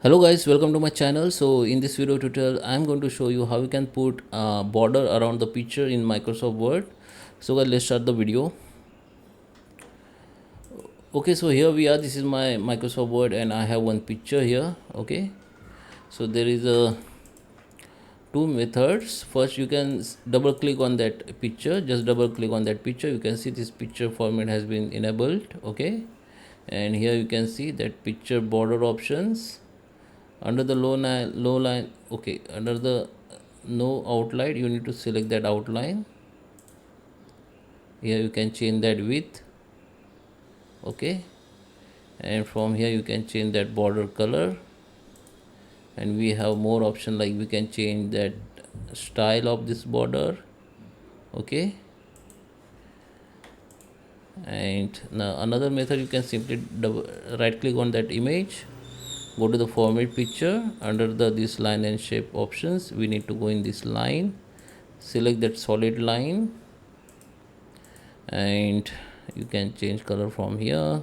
Hello guys, welcome to my channel. So in this video tutorial I'm going to show you how you can put a border around the picture in Microsoft Word. So guys, let's start the video. Okay, so here we are. This is my Microsoft Word and I have one picture here. Okay, so there is a two methods. First, you can double click on that picture. Just double click on that picture. You can see this picture format has been enabled. Okay, and here you can see that picture border options. Under the low line, okay, under the no outline, you need to select that outline. Here you can change that width. Okay, and from here you can change that border color, and we have more option, like we can change that style of this border. Okay, and now another method, you can simply right click on that image, go to the format picture. Under the this line and shape options, we need to go in this line, select that solid line, and you can change color from here.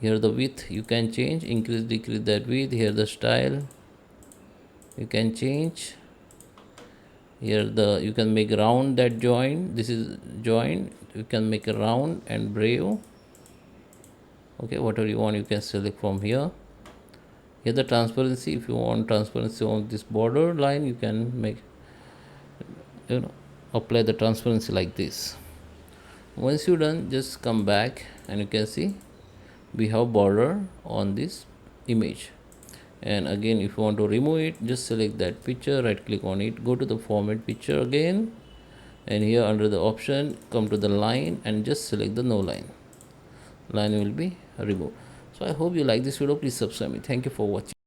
Here the width you can change, increase decrease that width. Here the style you can change. Here the you can make round that join. This is join, you can make a round and brave. Okay, whatever you want you can select from here. Here the transparency, if you want transparency on this border line, you can make, apply the transparency like this. Once you're done, just come back and you can see we have border on this image. And again, if you want to remove it, just select that picture, right click on it, go to the format picture again, and here under the option, come to the line and just select the no line. Line will be removed. So I hope you like this video. Please subscribe me. Thank you for watching.